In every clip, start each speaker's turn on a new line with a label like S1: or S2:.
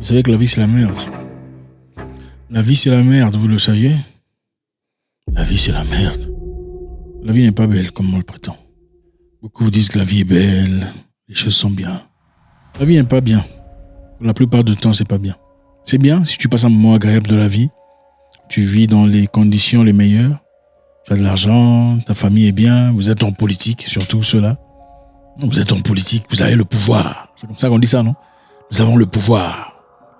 S1: Vous savez que la vie, c'est la merde. La vie, c'est la merde, vous le saviez? La vie, c'est la merde. La vie n'est pas belle, comme on le prétend. Beaucoup vous disent que la vie est belle, les choses sont bien. La vie n'est pas bien. La plupart du temps, c'est pas bien. C'est bien si tu passes un moment agréable de la vie. Tu vis dans les conditions les meilleures. Tu as de l'argent, ta famille est bien, vous êtes en politique, surtout ceux-là. Vous êtes en politique, vous avez le pouvoir. C'est comme ça qu'on dit ça, non? Nous avons le pouvoir.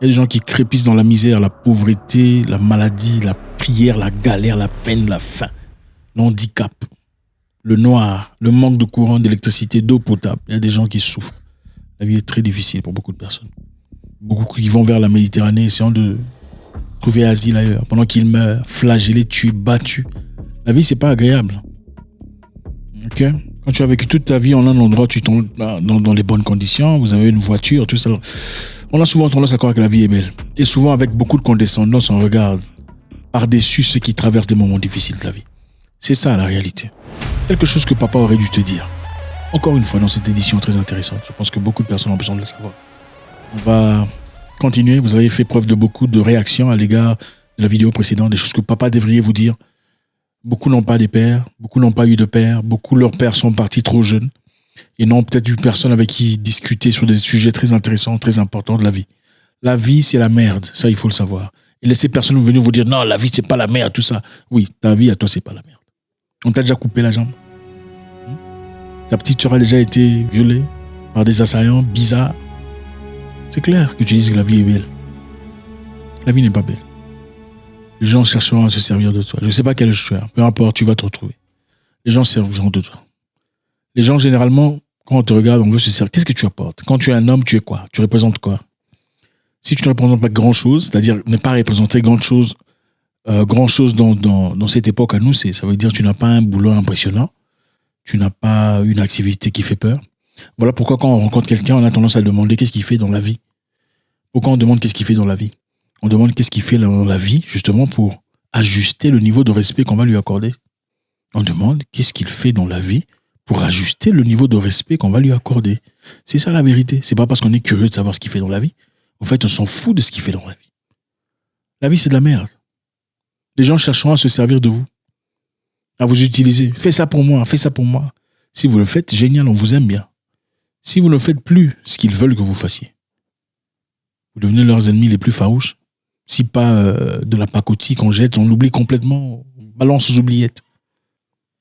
S1: Il y a des gens qui crépissent dans la misère, la pauvreté, la maladie, la prière, la galère, la peine, la faim, l'handicap, le noir, le manque de courant, d'électricité, d'eau potable. Il y a des gens qui souffrent. La vie est très difficile pour beaucoup de personnes. Beaucoup qui vont vers la Méditerranée essayant de trouver asile ailleurs, pendant qu'ils meurent, flagellés, tués, battus. La vie, c'est pas agréable. Ok? Quand tu as vécu toute ta vie en un endroit, tu tombes dans les bonnes conditions, vous avez une voiture, tout ça. On a souvent tendance à croire que la vie est belle. Et souvent, avec beaucoup de condescendance, on regarde par-dessus ceux qui traversent des moments difficiles de la vie. C'est ça la réalité. Quelque chose que papa aurait dû te dire. Encore une fois, dans cette édition très intéressante. Je pense que beaucoup de personnes ont besoin de le savoir. On va continuer. Vous avez fait preuve de beaucoup de réactions à l'égard de la vidéo précédente, des choses que papa devrait vous dire. Beaucoup n'ont pas des pères, beaucoup n'ont pas eu de père, beaucoup leurs pères sont partis trop jeunes et n'ont peut-être eu personne avec qui discuter sur des sujets très intéressants, très importants de la vie. La vie, c'est la merde, ça il faut le savoir. Et laissez personne venir vous dire non, la vie c'est pas la merde, tout ça. Oui, ta vie à toi c'est pas la merde. On t'a déjà coupé la jambe. Ta petite sœur a déjà été violée par des assaillants bizarres. C'est clair que tu dises que la vie est belle. La vie n'est pas belle. Les gens chercheront à se servir de toi. Je ne sais pas quel âge tu as. Peu importe, tu vas te retrouver. Les gens serviront de toi. Les gens, généralement, quand on te regarde, on veut se servir. Qu'est-ce que tu apportes? Quand tu es un homme, tu es quoi? Tu représentes quoi? Si tu ne représentes pas grand-chose, c'est-à-dire ne pas représenter grand-chose dans cette époque à nous, ça veut dire que tu n'as pas un boulot impressionnant. Tu n'as pas une activité qui fait peur. Voilà pourquoi quand on rencontre quelqu'un, on a tendance à le demander qu'est-ce qu'il fait dans la vie. Pourquoi on demande qu'est-ce qu'il fait dans la vie? On demande qu'est-ce qu'il fait dans la vie, justement, pour ajuster le niveau de respect qu'on va lui accorder. On demande qu'est-ce qu'il fait dans la vie pour ajuster le niveau de respect qu'on va lui accorder. C'est ça la vérité. C'est pas parce qu'on est curieux de savoir ce qu'il fait dans la vie. En fait, on s'en fout de ce qu'il fait dans la vie. La vie, c'est de la merde. Les gens chercheront à se servir de vous, à vous utiliser. Fais ça pour moi, fais ça pour moi. Si vous le faites, génial, on vous aime bien. Si vous ne faites plus ce qu'ils veulent que vous fassiez, vous devenez leurs ennemis les plus farouches. Si pas de la pacotille qu'on jette, on l'oublie complètement, on balance aux oubliettes.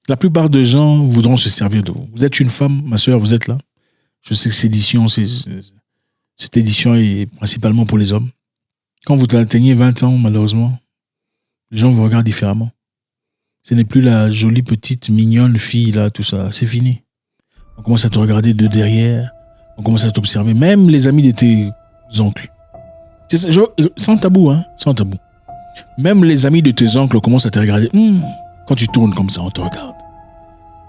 S1: La plupart des gens voudront se servir de vous. Vous êtes une femme, ma soeur, vous êtes là. Je sais que cette édition est principalement pour les hommes. Quand vous atteignez 20 ans, malheureusement, les gens vous regardent différemment. Ce n'est plus la jolie petite mignonne fille là, tout ça. C'est fini. On commence à te regarder de derrière. On commence à t'observer. Même les amis de tes oncles. Sans tabou, hein, sans tabou. Même les amis de tes oncles commencent à te regarder. Quand tu tournes comme ça, on te regarde.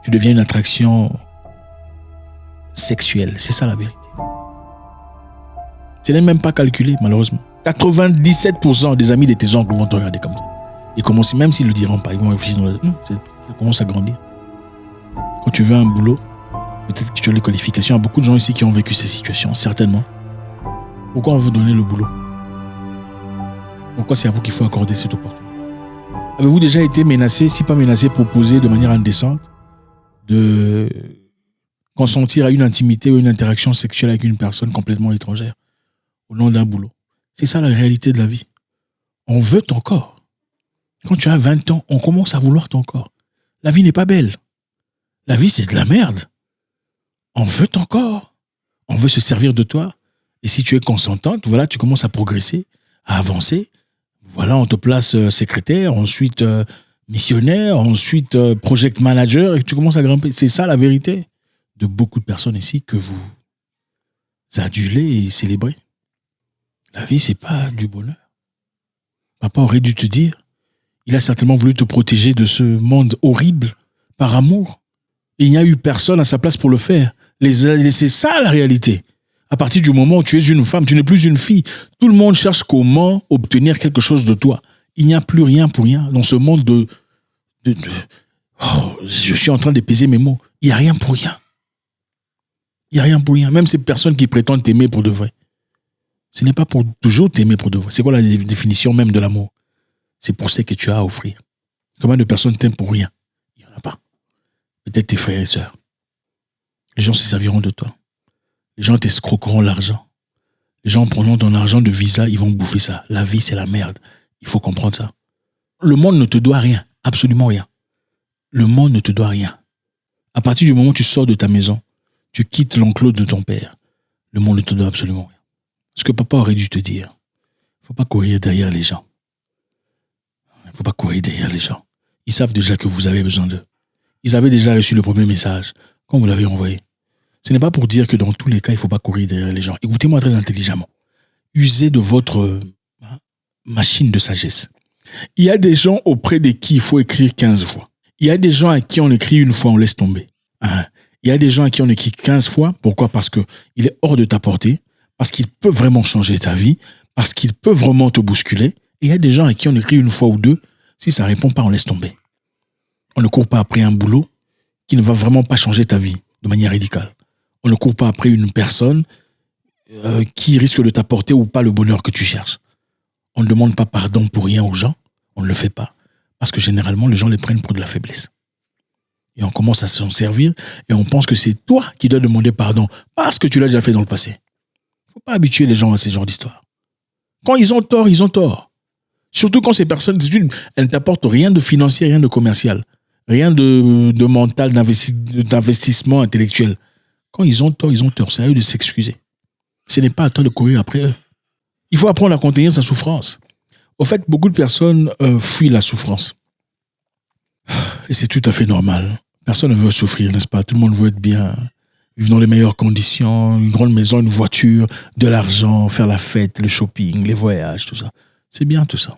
S1: Tu deviens une attraction sexuelle. C'est ça la vérité. Ce n'est même pas calculé, malheureusement. 97% des amis de tes oncles vont te regarder comme ça. Et commencer, même s'ils ne le diront pas, ils vont réfléchir dans ça commence à grandir. Quand tu veux un boulot, peut-être que tu as les qualifications. Il y a beaucoup de gens ici qui ont vécu ces situations, certainement. Pourquoi on veut donner le boulot? Pourquoi c'est à vous qu'il faut accorder cette opportunité? Avez-vous déjà été menacé, si pas menacé, proposé de manière indécente de consentir à une intimité ou une interaction sexuelle avec une personne complètement étrangère au nom d'un boulot? C'est ça la réalité de la vie. On veut ton corps. Quand tu as 20 ans, on commence à vouloir ton corps. La vie n'est pas belle. La vie, c'est de la merde. On veut ton corps. On veut se servir de toi. Et si tu es consentante, voilà, tu commences à progresser, à avancer. Voilà, on te place secrétaire, ensuite missionnaire, ensuite project manager, et tu commences à grimper. C'est ça la vérité de beaucoup de personnes ici que vous adulez et célébrez. La vie, c'est pas du bonheur. Papa aurait dû te dire, il a certainement voulu te protéger de ce monde horrible par amour. Et il n'y a eu personne à sa place pour le faire. C'est ça la réalité. À partir du moment où tu es une femme, tu n'es plus une fille. Tout le monde cherche comment obtenir quelque chose de toi. Il n'y a plus rien pour rien dans ce monde je suis en train de peser mes mots. Il n'y a rien pour rien. Il n'y a rien pour rien. Même ces personnes qui prétendent t'aimer pour de vrai. Ce n'est pas pour toujours t'aimer pour de vrai. C'est quoi la définition même de l'amour? C'est pour ce que tu as à offrir. Combien de personnes t'aiment pour rien? Il n'y en a pas. Peut-être tes frères et sœurs. Les gens se serviront de toi. Les gens t'escroqueront l'argent. Les gens prendront ton argent de visa, ils vont bouffer ça. La vie, c'est la merde. Il faut comprendre ça. Le monde ne te doit rien. Absolument rien. Le monde ne te doit rien. À partir du moment où tu sors de ta maison, tu quittes l'enclos de ton père, le monde ne te doit absolument rien. Ce que papa aurait dû te dire, il ne faut pas courir derrière les gens. Il ne faut pas courir derrière les gens. Ils savent déjà que vous avez besoin d'eux. Ils avaient déjà reçu le premier message quand vous l'avez envoyé. Ce n'est pas pour dire que dans tous les cas, il ne faut pas courir derrière les gens. Écoutez-moi très intelligemment. Usez de votre machine de sagesse. Il y a des gens auprès de qui il faut écrire 15 fois. Il y a des gens à qui on écrit une fois, on laisse tomber. Il y a des gens à qui on écrit 15 fois. Pourquoi? Parce qu'il est hors de ta portée, parce qu'il peut vraiment changer ta vie, parce qu'il peut vraiment te bousculer. Et il y a des gens à qui on écrit une fois ou deux. Si ça ne répond pas, on laisse tomber. On ne court pas après un boulot qui ne va vraiment pas changer ta vie de manière radicale. On ne court pas après une personne qui risque de t'apporter ou pas le bonheur que tu cherches. On ne demande pas pardon pour rien aux gens. On ne le fait pas. Parce que généralement, les gens les prennent pour de la faiblesse. Et on commence à s'en servir et on pense que c'est toi qui dois demander pardon parce que tu l'as déjà fait dans le passé. Il ne faut pas habituer les gens à ces genres d'histoires. Quand ils ont tort, ils ont tort. Surtout quand ces personnes, elles ne t'apportent rien de financier, rien de commercial, rien de mental, d'investissement intellectuel. Quand ils ont tort, ils ont tort. C'est à eux de s'excuser. Ce n'est pas à toi de courir après eux. Il faut apprendre à contenir sa souffrance. Au fait, beaucoup de personnes fuient la souffrance. Et c'est tout à fait normal. Personne ne veut souffrir, n'est-ce pas? Tout le monde veut être bien, vivre dans les meilleures conditions, une grande maison, une voiture, de l'argent, faire la fête, le shopping, les voyages, tout ça. C'est bien tout ça.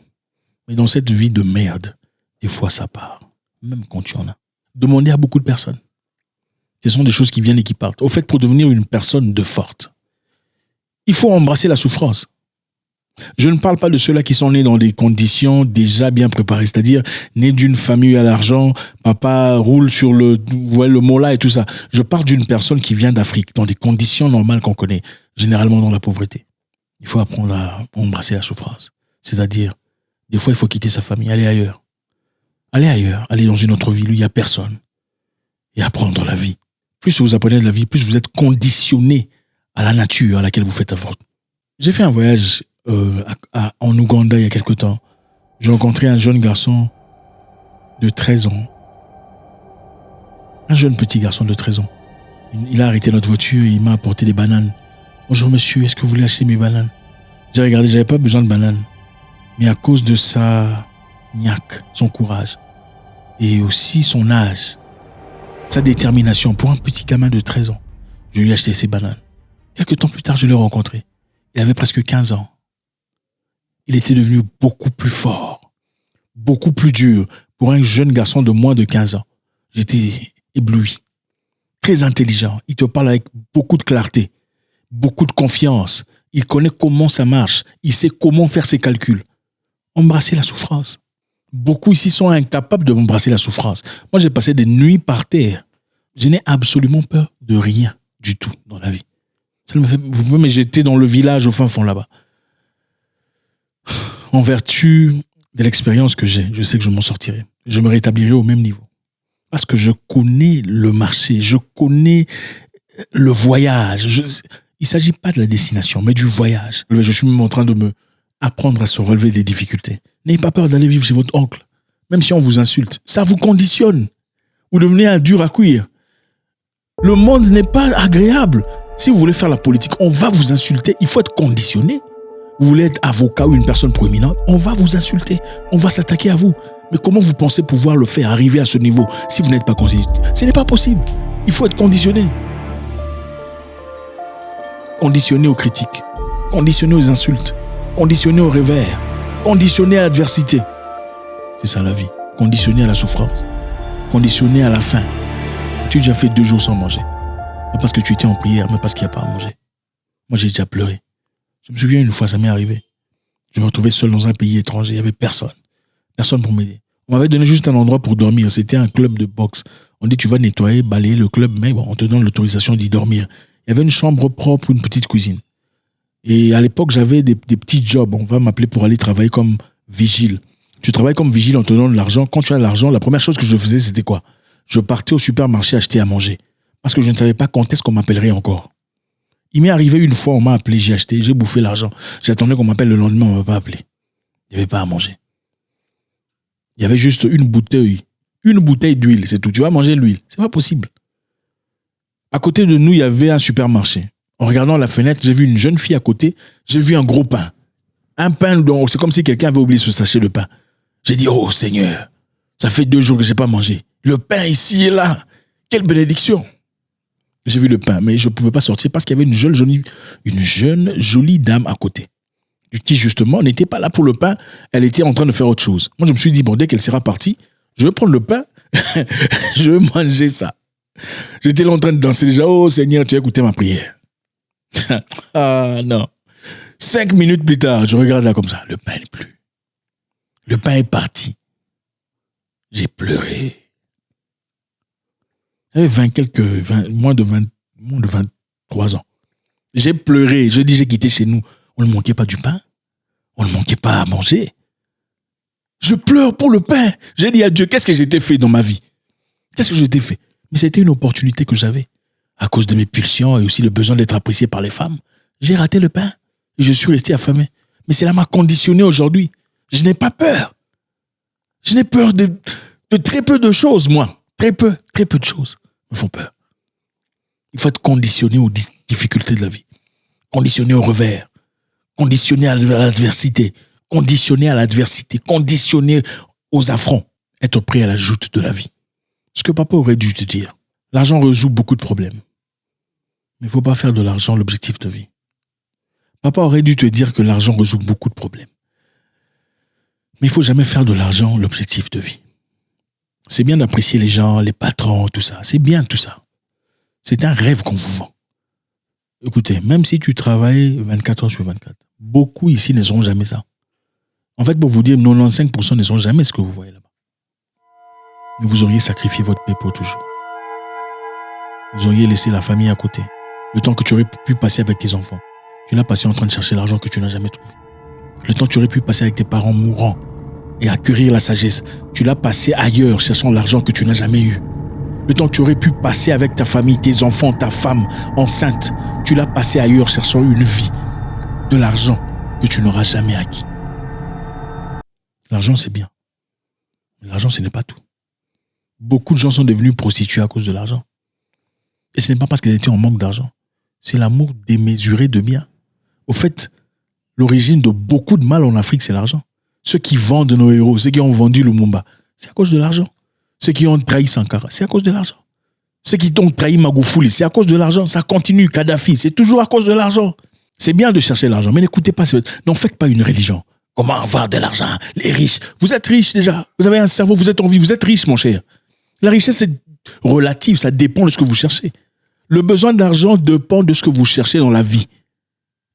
S1: Mais dans cette vie de merde, des fois ça part, même quand tu en as. Demandez à beaucoup de personnes. Ce sont des choses qui viennent et qui partent. Au fait, pour devenir une personne de forte, il faut embrasser la souffrance. Je ne parle pas de ceux-là qui sont nés dans des conditions déjà bien préparées, c'est-à-dire nés d'une famille à l'argent, papa roule sur le mola et tout ça. Je parle d'une personne qui vient d'Afrique, dans des conditions normales qu'on connaît, généralement dans la pauvreté. Il faut apprendre à embrasser la souffrance. C'est-à-dire, des fois, il faut quitter sa famille, aller ailleurs. Aller dans une autre ville où il n'y a personne. Et apprendre la vie. Plus vous apprenez de la vie, plus vous êtes conditionné à la nature à laquelle vous faites avance. J'ai fait un voyage en Ouganda il y a quelque temps. J'ai rencontré un jeune garçon de 13 ans. Un jeune petit garçon de 13 ans. Il a arrêté notre voiture et il m'a apporté des bananes. Bonjour monsieur, est-ce que vous voulez acheter mes bananes? J'ai regardé, j'avais pas besoin de bananes. Mais à cause de sa niaque, son courage, et aussi son âge, sa détermination pour un petit gamin de 13 ans, je lui ai acheté ces bananes. Quelques temps plus tard, je l'ai rencontré. Il avait presque 15 ans. Il était devenu beaucoup plus fort, beaucoup plus dur pour un jeune garçon de moins de 15 ans. J'étais ébloui. Très intelligent. Il te parle avec beaucoup de clarté, beaucoup de confiance. Il connaît comment ça marche. Il sait comment faire ses calculs. Embrasser la souffrance. Beaucoup ici sont incapables de embrasser la souffrance. Moi, j'ai passé des nuits par terre. Je n'ai absolument peur de rien du tout dans la vie. Ça me fait, vous pouvez me jeter dans le village au fin fond là-bas. En vertu de l'expérience que j'ai, je sais que je m'en sortirai. Je me rétablirai au même niveau. Parce que je connais le marché, je connais le voyage. Il ne s'agit pas de la destination, mais du voyage. Je suis même en train de me apprendre à se relever des difficultés. N'ayez pas peur d'aller vivre chez votre oncle. Même si on vous insulte, ça vous conditionne. Vous devenez un dur à cuire. Le monde n'est pas agréable. Si vous voulez faire la politique, on va vous insulter. Il faut être conditionné. Vous voulez être avocat ou une personne proéminente, on va vous insulter. On va s'attaquer à vous. Mais comment vous pensez pouvoir le faire, arriver à ce niveau, si vous n'êtes pas conditionné? Ce n'est pas possible. Il faut être conditionné. Conditionné aux critiques. Conditionné aux insultes. Conditionné au revers. Conditionné à l'adversité. C'est ça la vie. Conditionné à la souffrance. Conditionné à la faim. Tu as déjà fait 2 jours sans manger. Pas parce que tu étais en prière, mais parce qu'il n'y a pas à manger. Moi, j'ai déjà pleuré. Je me souviens une fois, ça m'est arrivé. Je me retrouvais seul dans un pays étranger. Il n'y avait personne. Personne pour m'aider. On m'avait donné juste un endroit pour dormir. C'était un club de boxe. On dit, tu vas nettoyer, balayer le club, mais bon, on te donne l'autorisation d'y dormir. Il y avait une chambre propre, une petite cuisine. Et à l'époque, j'avais des petits jobs. On va m'appeler pour aller travailler comme vigile. Tu travailles comme vigile en te donnant de l'argent. Quand tu as de l'argent, la première chose que je faisais, c'était quoi? Je partais au supermarché acheter à manger. Parce que je ne savais pas quand est-ce qu'on m'appellerait encore. Il m'est arrivé une fois, on m'a appelé, j'ai acheté, j'ai bouffé l'argent. J'attendais qu'on m'appelle le lendemain, on ne m'a pas appelé. Il n'y avait pas à manger. Il y avait juste une bouteille d'huile, c'est tout. Tu vas manger l'huile. C'est pas possible. À côté de nous, il y avait un supermarché. En regardant la fenêtre, j'ai vu une jeune fille à côté, j'ai vu un gros pain. Un pain, c'est comme si quelqu'un avait oublié ce sachet de pain. J'ai dit, oh Seigneur, ça fait 2 jours que je n'ai pas mangé. Le pain ici et là, quelle bénédiction. J'ai vu le pain, mais je ne pouvais pas sortir parce qu'il y avait une jeune jolie dame à côté, qui justement n'était pas là pour le pain, elle était en train de faire autre chose. Moi, je me suis dit, bon, dès qu'elle sera partie, je vais prendre le pain, je vais manger ça. J'étais là en train de danser déjà, oh Seigneur, tu as écouté ma prière. Ah non. 5 minutes plus tard, je regarde là comme ça, le pain n'est plus. Le pain est parti. J'ai pleuré. J'avais moins de 23 ans. J'ai pleuré, j'ai quitté chez nous. On ne manquait pas du pain. On ne manquait pas à manger. Je pleure pour le pain. J'ai dit à Dieu, qu'est-ce que j'étais fait dans ma vie? Qu'est-ce que j'étais fait? Mais c'était une opportunité que j'avais. À cause de mes pulsions et aussi le besoin d'être apprécié par les femmes. J'ai raté le pain. Et je suis resté affamé. Mais cela m'a conditionné aujourd'hui. Je n'ai pas peur. Je n'ai peur de très peu de choses, moi. Très peu de choses me font peur. Il faut être conditionné aux difficultés de la vie. Conditionné au revers. Conditionné à l'adversité. Conditionné à l'adversité. Conditionné aux affronts. Être prêt à la joute de la vie. Ce que papa aurait dû te dire. L'argent résout beaucoup de problèmes. Mais il ne faut pas faire de l'argent l'objectif de vie. Papa aurait dû te dire que l'argent résout beaucoup de problèmes. Mais il ne faut jamais faire de l'argent l'objectif de vie. C'est bien d'apprécier les gens, les patrons, tout ça. C'est bien tout ça. C'est un rêve qu'on vous vend. Écoutez, même si tu travailles 24 heures sur 24, beaucoup ici ne seront jamais ça. En fait, pour vous dire, 95% ne seront jamais ce que vous voyez là-bas. Mais vous auriez sacrifié votre paix pour toujours. Vous auriez laissé la famille à côté. Le temps que tu aurais pu passer avec tes enfants, tu l'as passé en train de chercher l'argent que tu n'as jamais trouvé. Le temps que tu aurais pu passer avec tes parents mourants et acquérir la sagesse, tu l'as passé ailleurs cherchant l'argent que tu n'as jamais eu. Le temps que tu aurais pu passer avec ta famille, tes enfants, ta femme enceinte, tu l'as passé ailleurs cherchant une vie, de l'argent que tu n'auras jamais acquis. L'argent, c'est bien. Mais l'argent, ce n'est pas tout. Beaucoup de gens sont devenus prostitués à cause de l'argent. Et ce n'est pas parce qu'ils étaient en manque d'argent. C'est l'amour démesuré de biens. Au fait, l'origine de beaucoup de mal en Afrique, c'est l'argent. Ceux qui vendent nos héros, ceux qui ont vendu Lumumba, c'est à cause de l'argent. Ceux qui ont trahi Sankara, c'est à cause de l'argent. Ceux qui ont trahi Magoufouli, c'est à cause de l'argent. Ça continue, Kadhafi, c'est toujours à cause de l'argent. C'est bien de chercher l'argent, mais n'écoutez pas, n'en faites pas une religion. Comment avoir de l'argent? Les riches. Vous êtes riches déjà. Vous avez un cerveau, vous êtes en vie, vous êtes riche, mon cher. La richesse, c'est relative, ça dépend de ce que vous cherchez. Le besoin d'argent dépend de ce que vous cherchez dans la vie.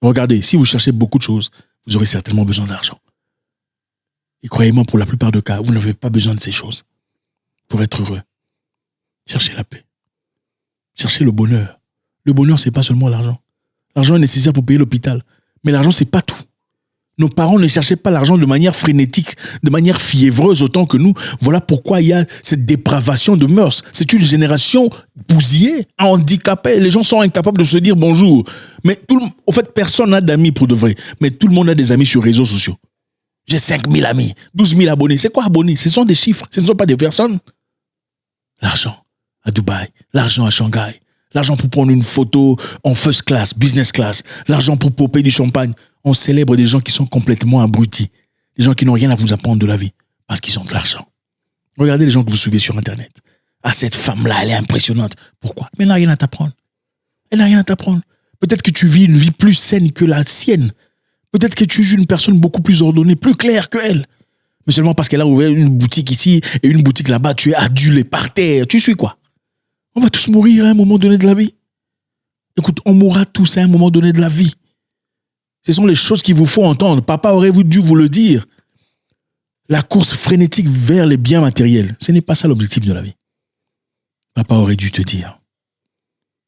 S1: Regardez, si vous cherchez beaucoup de choses, vous aurez certainement besoin d'argent. Et croyez-moi, pour la plupart des cas, vous n'avez pas besoin de ces choses pour être heureux. Cherchez la paix. Cherchez le bonheur. Le bonheur, ce n'est pas seulement l'argent. L'argent est nécessaire pour payer l'hôpital. Mais l'argent, ce n'est pas tout. Nos parents ne cherchaient pas l'argent de manière frénétique, de manière fiévreuse autant que nous. Voilà pourquoi il y a cette dépravation de mœurs. C'est une génération bousillée, handicapée. Les gens sont incapables de se dire bonjour. Mais au fait, personne n'a d'amis pour de vrai. Mais tout le monde a des amis sur les réseaux sociaux. J'ai 5 000 amis, 12 000 abonnés. C'est quoi abonnés? Ce sont des chiffres, ce ne sont pas des personnes. L'argent à Dubaï, l'argent à Shanghai, l'argent pour prendre une photo en first class, business class, l'argent pour popper du champagne. On célèbre des gens qui sont complètement abrutis, des gens qui n'ont rien à vous apprendre de la vie parce qu'ils ont de l'argent. Regardez les gens que vous suivez sur Internet. Ah, cette femme-là, elle est impressionnante. Pourquoi? Mais elle n'a rien à t'apprendre. Elle n'a rien à t'apprendre. Peut-être que tu vis une vie plus saine que la sienne. Peut-être que tu es une personne beaucoup plus ordonnée, plus claire qu'elle. Mais seulement parce qu'elle a ouvert une boutique ici et une boutique là-bas, tu es adulé par terre. Tu suis quoi? On va tous mourir à un moment donné de la vie. Écoute, on mourra tous à un moment donné de la vie. Ce sont les choses qu'il vous faut entendre. Papa aurait dû vous le dire. La course frénétique vers les biens matériels, ce n'est pas ça l'objectif de la vie. Papa aurait dû te dire.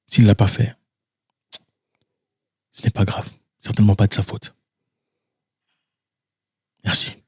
S1: S'il ne l'a pas fait, ce n'est pas grave. certainement pas de sa faute. Merci.